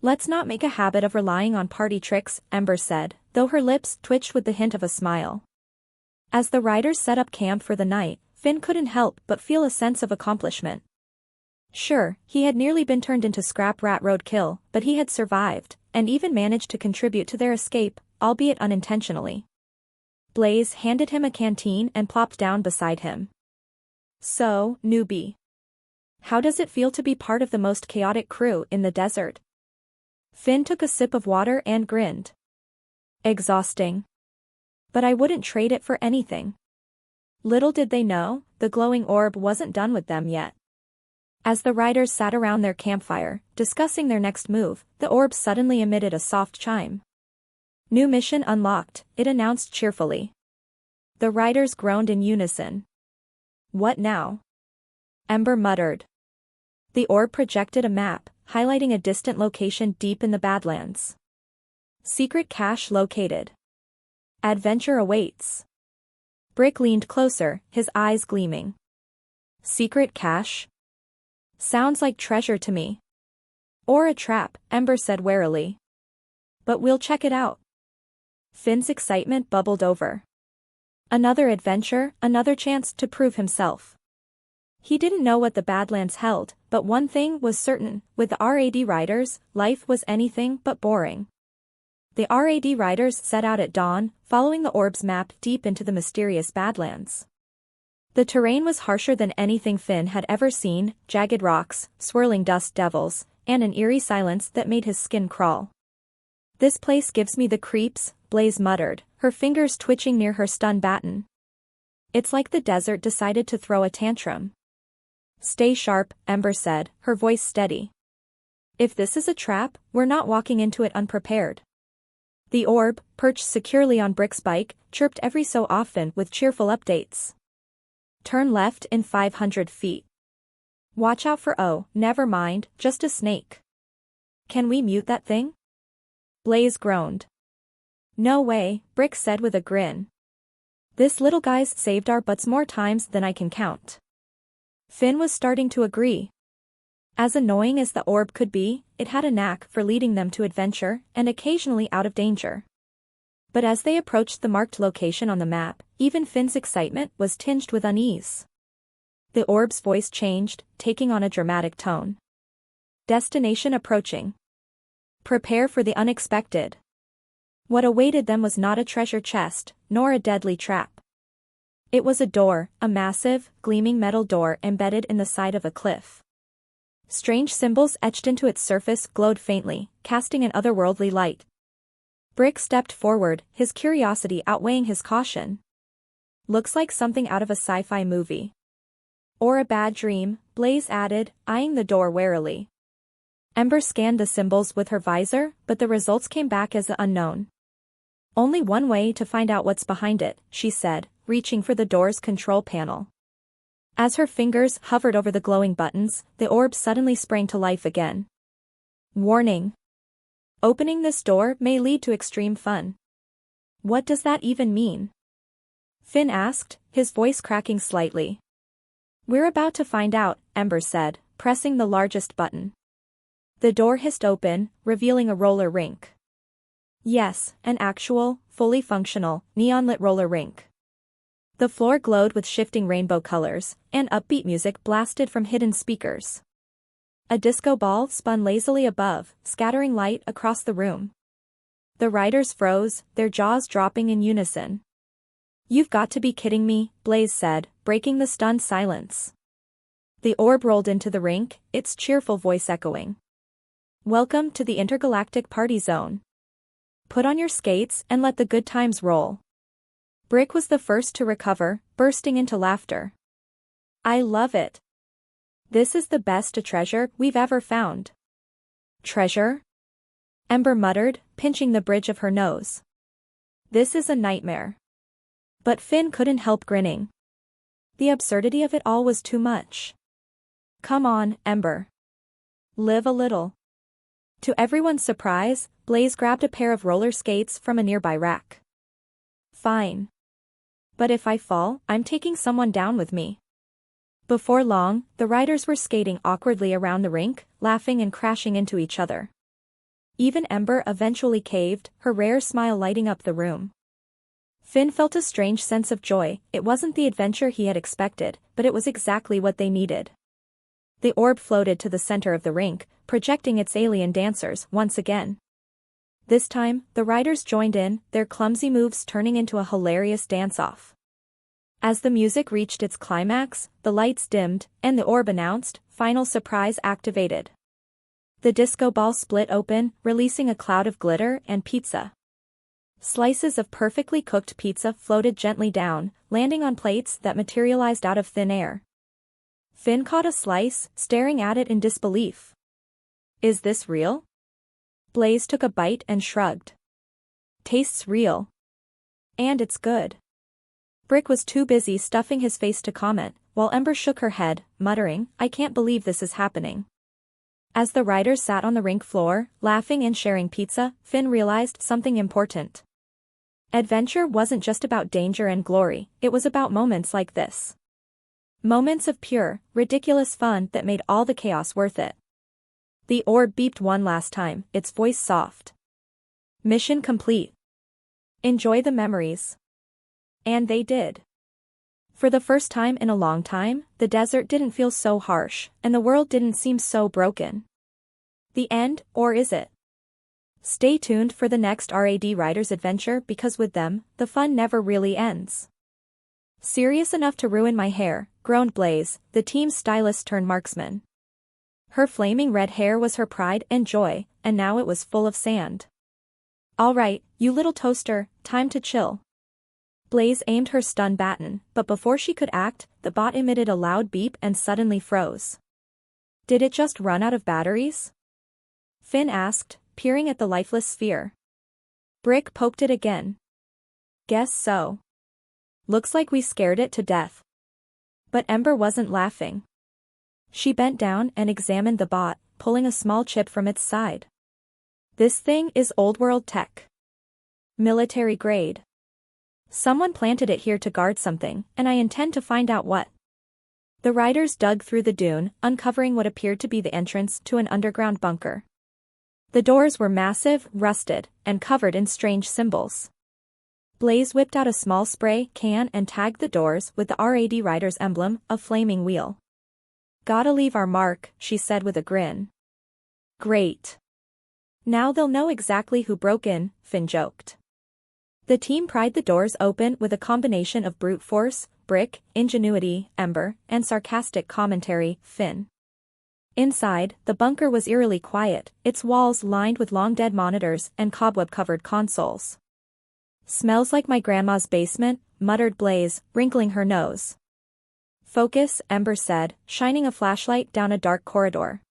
Let's not make a habit of relying on party tricks, Ember said, though her lips twitched with the hint of a smile. As the riders set up camp for the night, Finn couldn't help but feel a sense of accomplishment. Sure, he had nearly been turned into scrap rat roadkill, but he had survived, and even managed to contribute to their escape, albeit unintentionally. Blaze handed him a canteen and plopped down beside him. So, newbie. How does it feel to be part of the most chaotic crew in the desert? Finn took a sip of water and grinned. Exhausting. But I wouldn't trade it for anything. Little did they know, the glowing orb wasn't done with them yet. As the riders sat around their campfire, discussing their next move, the orb suddenly emitted a soft chime. New mission unlocked, it announced cheerfully. The riders groaned in unison. What now? Ember muttered. The orb projected a map, highlighting a distant location deep in the Badlands. Secret cache located. Adventure awaits. Brick leaned closer, his eyes gleaming. Secret cache? Sounds like treasure to me. Or a trap, Ember said warily. But we'll check it out. Finn's excitement bubbled over. Another adventure, another chance to prove himself. He didn't know what the Badlands held, but one thing was certain, with the R.A.D Riders, life was anything but boring. The R.A.D Riders set out at dawn, following the orb's map deep into the mysterious Badlands. The terrain was harsher than anything Finn had ever seen, jagged rocks, swirling dust devils, and an eerie silence that made his skin crawl. This place gives me the creeps, Blaze muttered, her fingers twitching near her stun baton. It's like the desert decided to throw a tantrum. Stay sharp, Ember said, her voice steady. If this is a trap, we're not walking into it unprepared. The orb, perched securely on Brick's bike, chirped every so often with cheerful updates. Turn left in 500 feet. Watch out for never mind, just a snake. Can we mute that thing? Blaze groaned. No way, Brick said with a grin. This little guy's saved our butts more times than I can count. Finn was starting to agree. As annoying as the orb could be, it had a knack for leading them to adventure, and occasionally out of danger. But as they approached the marked location on the map, even Finn's excitement was tinged with unease. The orb's voice changed, taking on a dramatic tone. Destination approaching. Prepare for the unexpected. What awaited them was not a treasure chest, nor a deadly trap. It was a door, a massive, gleaming metal door embedded in the side of a cliff. Strange symbols etched into its surface glowed faintly, casting an otherworldly light. Brick stepped forward, his curiosity outweighing his caution. Looks like something out of a sci-fi movie. Or a bad dream, Blaze added, eyeing the door warily. Ember scanned the symbols with her visor, but the results came back as the unknown. Only one way to find out what's behind it, she said, reaching for the door's control panel. As her fingers hovered over the glowing buttons, the orb suddenly sprang to life again. Warning. Opening this door may lead to extreme fun. What does that even mean? Finn asked, his voice cracking slightly. We're about to find out, Ember said, pressing the largest button. The door hissed open, revealing a roller rink. Yes, an actual, fully functional, neon-lit roller rink. The floor glowed with shifting rainbow colors, and upbeat music blasted from hidden speakers. A disco ball spun lazily above, scattering light across the room. The riders froze, their jaws dropping in unison. You've got to be kidding me, Blaze said, breaking the stunned silence. The orb rolled into the rink, its cheerful voice echoing. Welcome to the intergalactic party zone. Put on your skates and let the good times roll. Brick was the first to recover, bursting into laughter. I love it. This is the best treasure we've ever found. Treasure? Ember muttered, pinching the bridge of her nose. This is a nightmare. But Finn couldn't help grinning. The absurdity of it all was too much. Come on, Ember. Live a little. To everyone's surprise, Blaze grabbed a pair of roller skates from a nearby rack. Fine. But if I fall, I'm taking someone down with me. Before long, the riders were skating awkwardly around the rink, laughing and crashing into each other. Even Ember eventually caved, her rare smile lighting up the room. Finn felt a strange sense of joy. It wasn't the adventure he had expected, but it was exactly what they needed. The orb floated to the center of the rink, projecting its alien dancers once again. This time, the riders joined in, their clumsy moves turning into a hilarious dance-off. As the music reached its climax, the lights dimmed, and the orb announced, "Final surprise activated." The disco ball split open, releasing a cloud of glitter and pizza. Slices of perfectly cooked pizza floated gently down, landing on plates that materialized out of thin air. Finn caught a slice, staring at it in disbelief. "Is this real?" Blaze took a bite and shrugged. "Tastes real. And it's good." Brick was too busy stuffing his face to comment, while Ember shook her head, muttering, "I can't believe this is happening." As the riders sat on the rink floor, laughing and sharing pizza, Finn realized something important. Adventure wasn't just about danger and glory, it was about moments like this. Moments of pure, ridiculous fun that made all the chaos worth it. The orb beeped one last time, its voice soft. "Mission complete. Enjoy the memories." And they did. For the first time in a long time, the desert didn't feel so harsh, and the world didn't seem so broken. The end, or is it? Stay tuned for the next R.A.D Riders adventure because with them, the fun never really ends. "Serious enough to ruin my hair," groaned Blaze, the team's stylist turned marksman. Her flaming red hair was her pride and joy, and now it was full of sand. "All right, you little toaster, time to chill." Blaze aimed her stun baton, but before she could act, the bot emitted a loud beep and suddenly froze. Did it just run out of batteries? Finn asked, peering at the lifeless sphere. Brick poked it again. "Guess so. Looks like we scared it to death." But Ember wasn't laughing. She bent down and examined the bot, pulling a small chip from its side. "This thing is old-world tech. Military grade. Someone planted it here to guard something, and I intend to find out what." The riders dug through the dune, uncovering what appeared to be the entrance to an underground bunker. The doors were massive, rusted, and covered in strange symbols. Blaze whipped out a small spray can and tagged the doors with the R.A.D Riders emblem, a flaming wheel. "Gotta leave our mark," she said with a grin. "Great. Now they'll know exactly who broke in," Finn joked. The team pried the doors open with a combination of brute force, Brick, ingenuity, Ember, and sarcastic commentary, Finn. Inside, the bunker was eerily quiet, its walls lined with long-dead monitors and cobweb-covered consoles. "Smells like my grandma's basement," muttered Blaze, wrinkling her nose. "Focus," Ember said, shining a flashlight down a dark corridor.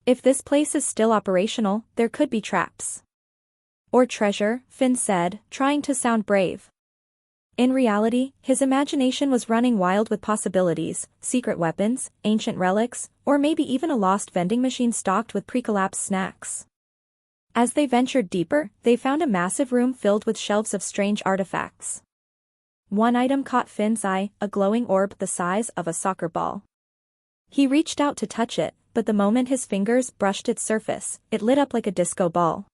"If this place is still operational, there could be traps." "Or treasure," Finn said, trying to sound brave. In reality, his imagination was running wild with possibilities, secret weapons, ancient relics, or maybe even a lost vending machine stocked with pre-collapsed snacks. As they ventured deeper, they found a massive room filled with shelves of strange artifacts. One item caught Finn's eye, a glowing orb the size of a soccer ball. He reached out to touch it, but the moment his fingers brushed its surface, it lit up like a disco ball.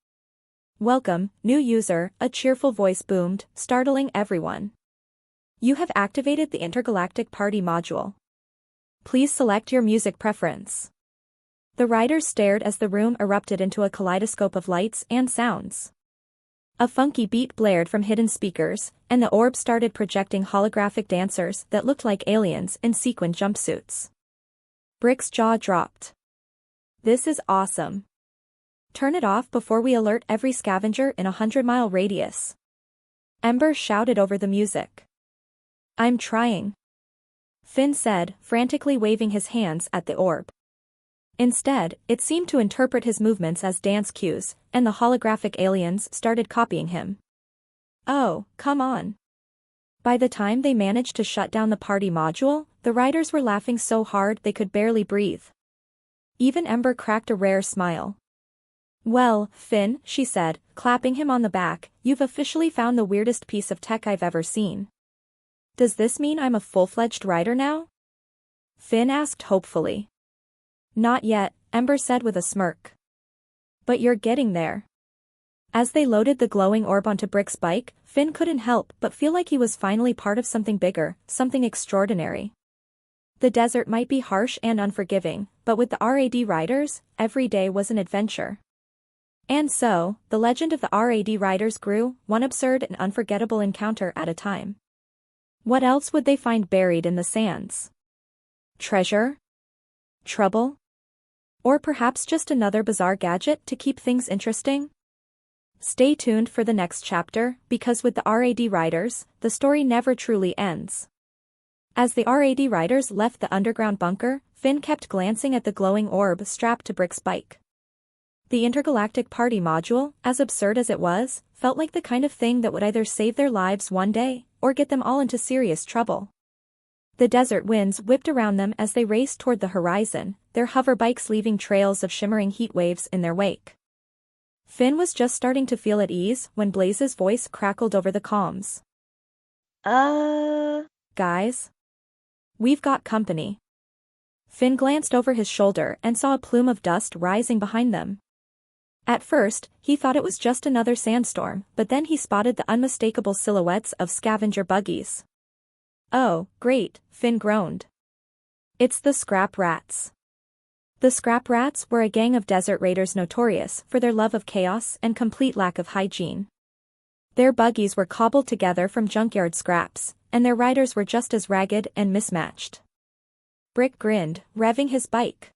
"Welcome, new user," a cheerful voice boomed, startling everyone. "You have activated the Intergalactic Party module. Please select your music preference." The riders stared as the room erupted into a kaleidoscope of lights and sounds. A funky beat blared from hidden speakers, and the orb started projecting holographic dancers that looked like aliens in sequin jumpsuits. Brick's jaw dropped. "This is awesome. Turn it off before we alert every scavenger in a 100-mile radius." Ember shouted over the music. "I'm trying," Finn said, frantically waving his hands at the orb. Instead, it seemed to interpret his movements as dance cues, and the holographic aliens started copying him. "Oh, come on." By the time they managed to shut down the party module, the riders were laughing so hard they could barely breathe. Even Ember cracked a rare smile. "Well, Finn," she said, clapping him on the back, "you've officially found the weirdest piece of tech I've ever seen. Does this mean I'm a full-fledged rider now?" Finn asked hopefully. "Not yet," Ember said with a smirk. But you're getting there. As they loaded the glowing orb onto Brick's bike, Finn couldn't help but feel like he was finally part of something bigger, something extraordinary. The desert might be harsh and unforgiving, but with the R.A.D Riders, every day was an adventure. And so, the legend of the R.A.D Riders grew, one absurd and unforgettable encounter at a time. What else would they find buried in the sands? Treasure? Trouble? Or perhaps just another bizarre gadget to keep things interesting? Stay tuned for the next chapter, because with the R.A.D Riders, the story never truly ends. As the R.A.D Riders left the underground bunker, Finn kept glancing at the glowing orb strapped to Brick's bike. The intergalactic party module, as absurd as it was, felt like the kind of thing that would either save their lives one day, or get them all into serious trouble. The desert winds whipped around them as they raced toward the horizon, their hover bikes leaving trails of shimmering heat waves in their wake. Finn was just starting to feel at ease when Blaze's voice crackled over the comms. Guys? We've got company. Finn glanced over his shoulder and saw a plume of dust rising behind them. At first, he thought it was just another sandstorm, but then he spotted the unmistakable silhouettes of scavenger buggies. Oh, great, Finn groaned. It's the Scrap Rats. The Scrap Rats were a gang of desert raiders notorious for their love of chaos and complete lack of hygiene. Their buggies were cobbled together from junkyard scraps, and their riders were just as ragged and mismatched. Brick grinned, revving his bike.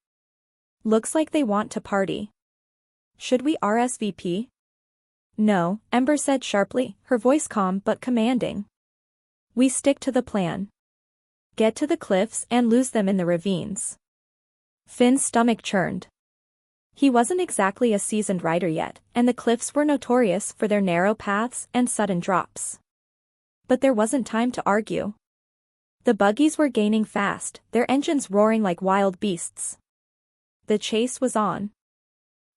Looks like they want to party. Should we RSVP? No, Ember said sharply, her voice calm but commanding. We stick to the plan. Get to the cliffs and lose them in the ravines. Finn's stomach churned. He wasn't exactly a seasoned rider yet, and the cliffs were notorious for their narrow paths and sudden drops. But there wasn't time to argue. The buggies were gaining fast, their engines roaring like wild beasts. The chase was on.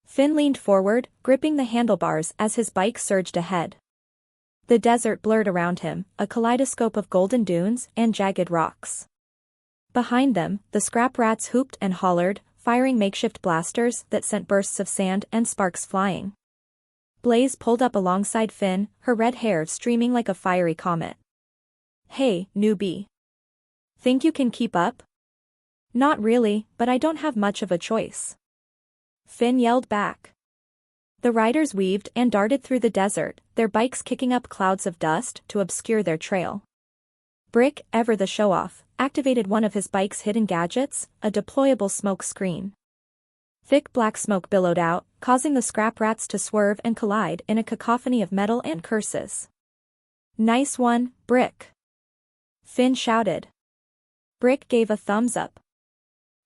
Finn leaned forward, gripping the handlebars as his bike surged ahead. The desert blurred around him, a kaleidoscope of golden dunes and jagged rocks. Behind them, the Scrap Rats hooped and hollered, firing makeshift blasters that sent bursts of sand and sparks flying. Blaze pulled up alongside Finn, her red hair streaming like a fiery comet. Hey, newbie. Think you can keep up? Not really, but I don't have much of a choice. Finn yelled back. The riders weaved and darted through the desert, their bikes kicking up clouds of dust to obscure their trail. Brick, ever the show-off, activated one of his bike's hidden gadgets, a deployable smoke screen. Thick black smoke billowed out, causing the Scrap Rats to swerve and collide in a cacophony of metal and curses. Nice one, Brick. Finn shouted. Brick gave a thumbs up.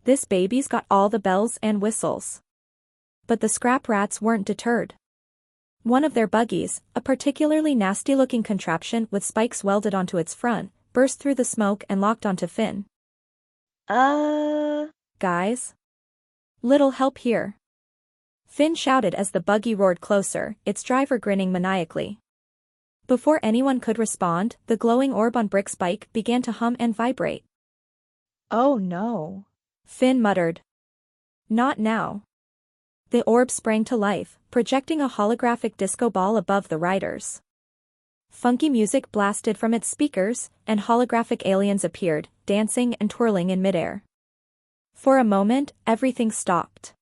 This baby's got all the bells and whistles. But the Scrap Rats weren't deterred. One of their buggies, a particularly nasty-looking contraption with spikes welded onto its front, burst through the smoke and locked onto Finn. Guys? Little help here. Finn shouted as the buggy roared closer, its driver grinning maniacally. Before anyone could respond, the glowing orb on Brick's bike began to hum and vibrate. Oh no. Finn muttered. Not now. The orb sprang to life, projecting a holographic disco ball above the riders. Funky music blasted from its speakers, and holographic aliens appeared, dancing and twirling in midair. For a moment, everything stopped.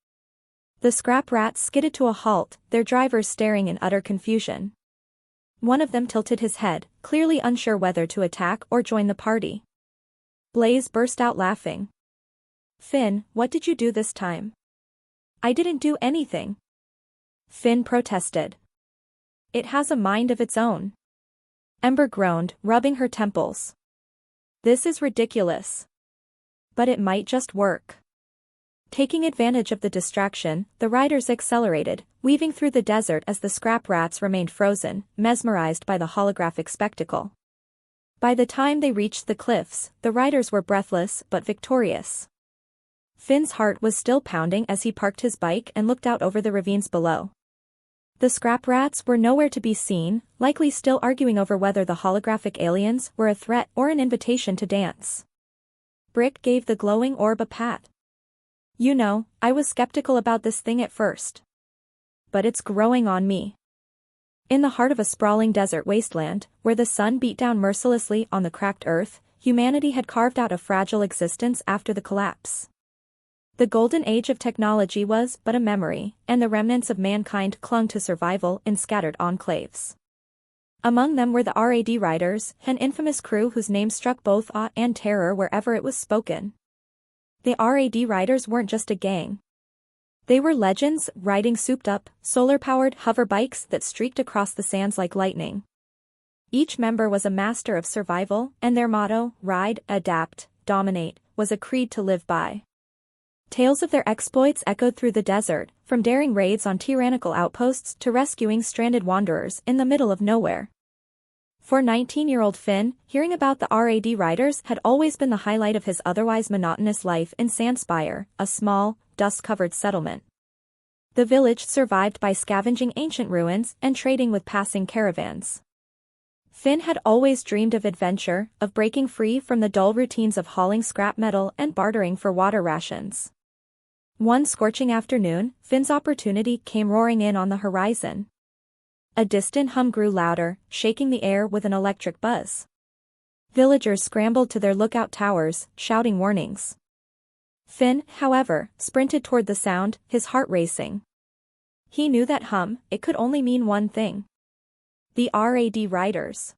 The Scrap Rats skidded to a halt, their drivers staring in utter confusion. One of them tilted his head, clearly unsure whether to attack or join the party. Blaze burst out laughing. Finn, what did you do this time? I didn't do anything. Finn protested. It has a mind of its own. Ember groaned, rubbing her temples. This is ridiculous. But it might just work. Taking advantage of the distraction, the riders accelerated, weaving through the desert as the Scrap Rats remained frozen, mesmerized by the holographic spectacle. By the time they reached the cliffs, the riders were breathless but victorious. Finn's heart was still pounding as he parked his bike and looked out over the ravines below. The Scrap Rats were nowhere to be seen, likely still arguing over whether the holographic aliens were a threat or an invitation to dance. Brick gave the glowing orb a pat. You know, I was skeptical about this thing at first. but it's growing on me. In the heart of a sprawling desert wasteland, where the sun beat down mercilessly on the cracked earth, humanity had carved out a fragile existence after the collapse. The golden age of technology was but a memory, and the remnants of mankind clung to survival in scattered enclaves. Among them were the R.A.D Riders, an infamous crew whose name struck both awe and terror wherever it was spoken. The R.A.D Riders weren't just a gang. They were legends, riding souped-up, solar-powered hover bikes that streaked across the sands like lightning. Each member was a master of survival, and their motto, ride, adapt, dominate, was a creed to live by. Tales of their exploits echoed through the desert, from daring raids on tyrannical outposts to rescuing stranded wanderers in the middle of nowhere. For 19-year-old Finn, hearing about the R.A.D Riders had always been the highlight of his otherwise monotonous life in Sandspire, a small, dust-covered settlement. The village survived by scavenging ancient ruins and trading with passing caravans. Finn had always dreamed of adventure, of breaking free from the dull routines of hauling scrap metal and bartering for water rations. One scorching afternoon, Finn's opportunity came roaring in on the horizon. A distant hum grew louder, shaking the air with an electric buzz. Villagers scrambled to their lookout towers, shouting warnings. Finn, however, sprinted toward the sound, his heart racing. He knew that hum, it could only mean one thing. The R.A.D Riders.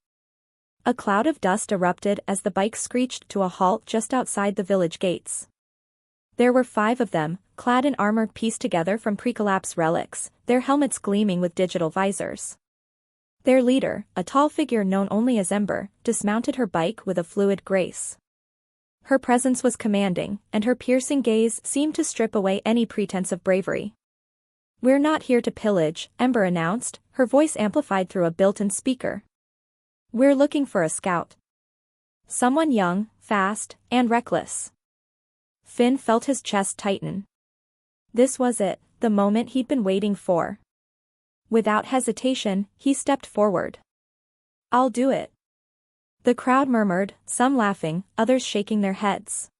A cloud of dust erupted as the bike screeched to a halt just outside the village gates. There were 5 of them, clad in armor pieced together from pre-collapse relics, their helmets gleaming with digital visors. Their leader, a tall figure known only as Ember, dismounted her bike with a fluid grace. Her presence was commanding, and her piercing gaze seemed to strip away any pretense of bravery. "We're not here to pillage," Ember announced, her voice amplified through a built-in speaker. "We're looking for a scout. Someone young, fast, and reckless." Finn felt his chest tighten. This was it, the moment he'd been waiting for. Without hesitation, he stepped forward. "I'll do it." The crowd murmured, some laughing, others shaking their heads.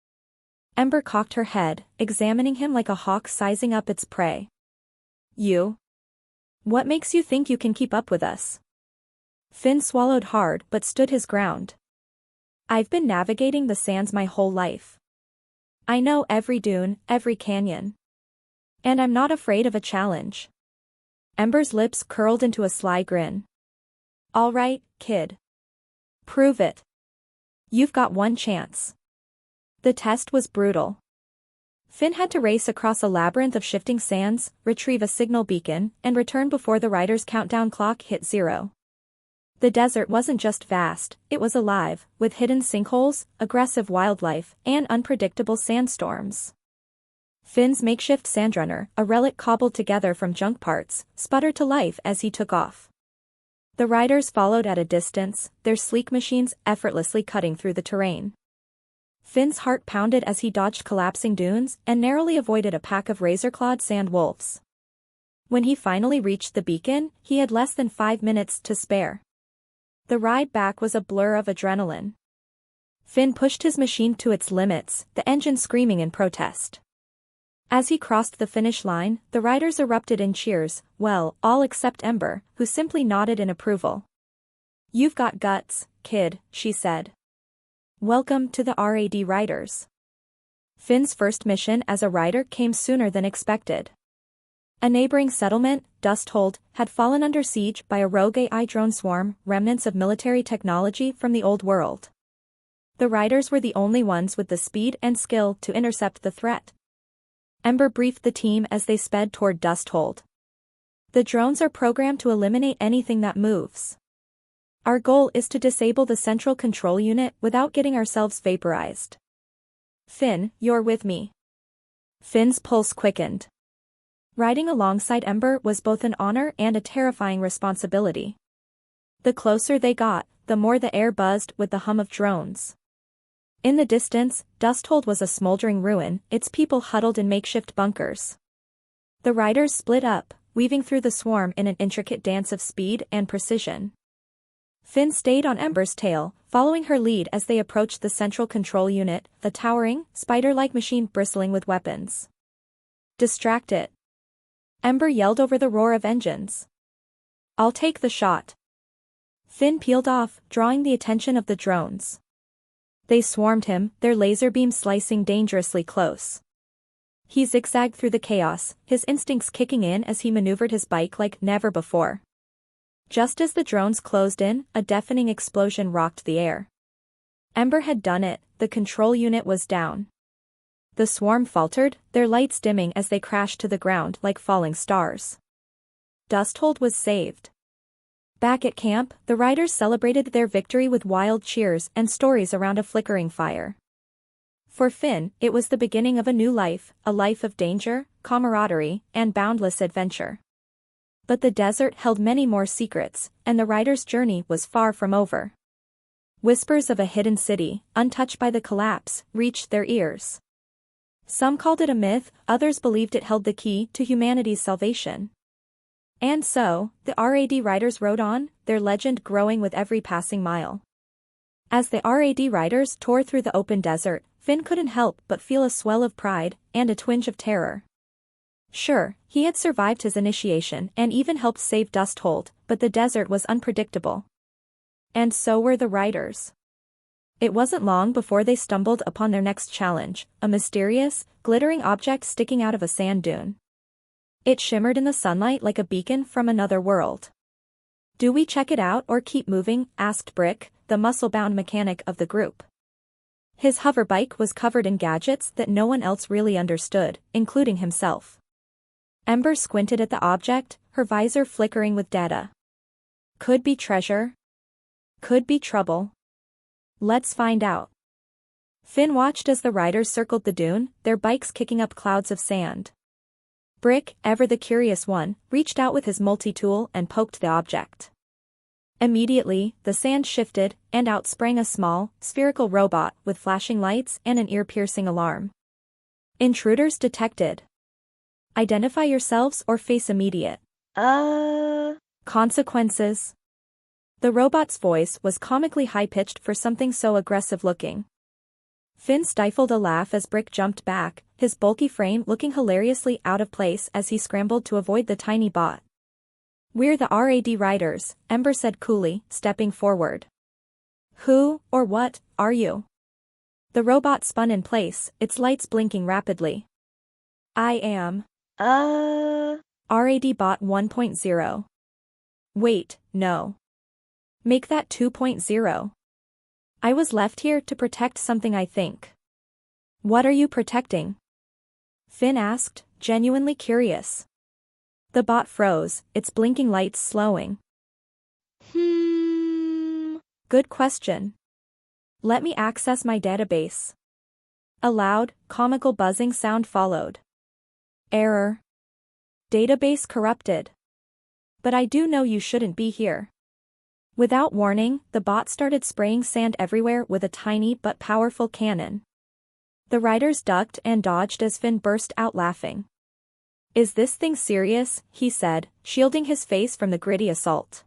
Ember cocked her head, examining him like a hawk sizing up its prey. "You? What makes you think you can keep up with us?" Finn swallowed hard but stood his ground. "I've been navigating the sands my whole life. I know every dune, every canyon. And I'm not afraid of a challenge." Ember's lips curled into a sly grin. "All right, kid. Prove it. You've got one chance." The test was brutal. Finn had to race across a labyrinth of shifting sands, retrieve a signal beacon, and return before the rider's countdown clock hit 0. The desert wasn't just vast, it was alive, with hidden sinkholes, aggressive wildlife, and unpredictable sandstorms. Finn's makeshift sandrunner, a relic cobbled together from junk parts, sputtered to life as he took off. The riders followed at a distance, their sleek machines effortlessly cutting through the terrain. Finn's heart pounded as he dodged collapsing dunes and narrowly avoided a pack of razor-clawed sand wolves. When he finally reached the beacon, he had less than 5 minutes to spare. The ride back was a blur of adrenaline. Finn pushed his machine to its limits, the engine screaming in protest. As he crossed the finish line, the riders erupted in cheers, well, all except Ember, who simply nodded in approval. "You've got guts, kid," she said. "Welcome to the R.A.D Riders." Finn's first mission as a rider came sooner than expected. A neighboring settlement, Dusthold, had fallen under siege by a rogue AI drone swarm, remnants of military technology from the old world. The riders were the only ones with the speed and skill to intercept the threat. Ember briefed the team as they sped toward Dusthold. "The drones are programmed to eliminate anything that moves. Our goal is to disable the central control unit without getting ourselves vaporized. Finn, you're with me." Finn's pulse quickened. Riding alongside Ember was both an honor and a terrifying responsibility. The closer they got, the more the air buzzed with the hum of drones. In the distance, Dusthold was a smoldering ruin, its people huddled in makeshift bunkers. The riders split up, weaving through the swarm in an intricate dance of speed and precision. Finn stayed on Ember's tail, following her lead as they approached the central control unit, the towering, spider-like machine bristling with weapons. "Distract it." Ember yelled over the roar of engines. I'll take the shot. Finn peeled off, drawing the attention of the drones. They swarmed him, their laser beams slicing dangerously close. He zigzagged through the chaos, his instincts kicking in as he maneuvered his bike like never before. Just as the drones closed in, a deafening explosion rocked the air. Ember had done it, the control unit was down. The swarm faltered, their lights dimming as they crashed to the ground like falling stars. Dusthold was saved. Back at camp, the riders celebrated their victory with wild cheers and stories around a flickering fire. For Finn, it was the beginning of a new life, a life of danger, camaraderie, and boundless adventure. But the desert held many more secrets, and the riders' journey was far from over. Whispers of a hidden city, untouched by the collapse, reached their ears. Some called it a myth, others believed it held the key to humanity's salvation. And so, the R.A.D Riders rode on, their legend growing with every passing mile. As the R.A.D Riders tore through the open desert, Finn couldn't help but feel a swell of pride, and a twinge of terror. Sure, he had survived his initiation and even helped save Dusthold, but the desert was unpredictable. And so were the riders. It wasn't long before they stumbled upon their next challenge, a mysterious, glittering object sticking out of a sand dune. It shimmered in the sunlight like a beacon from another world. "Do we check it out or keep moving?" asked Brick, the muscle-bound mechanic of the group. His hoverbike was covered in gadgets that no one else really understood, including himself. Ember squinted at the object, her visor flickering with data. Could be treasure. Could be trouble. Let's find out. Finn watched as the riders circled the dune, their bikes kicking up clouds of sand. Brick, ever the curious one, reached out with his multi-tool and poked the object. Immediately, the sand shifted, and out sprang a small, spherical robot with flashing lights and an ear-piercing alarm. Intruders detected. Identify yourselves or face immediate consequences. The robot's voice was comically high-pitched for something so aggressive-looking. Finn stifled a laugh as Brick jumped back, his bulky frame looking hilariously out of place as he scrambled to avoid the tiny bot. "We're the R.A.D Riders," Ember said coolly, stepping forward. "Who, or what, are you?" The robot spun in place, its lights blinking rapidly. "I am R.A.D Bot 1.0. Wait, no. Make that 2.0. I was left here to protect something, I think." "What are you protecting?" Finn asked, genuinely curious. The bot froze, its blinking lights slowing. Good question. Let me access my database." A loud, comical buzzing sound followed. Error. Database corrupted. "But I do know you shouldn't be here." Without warning, the bot started spraying sand everywhere with a tiny but powerful cannon. The riders ducked and dodged as Finn burst out laughing. "Is this thing serious?" he said, shielding his face from the gritty assault.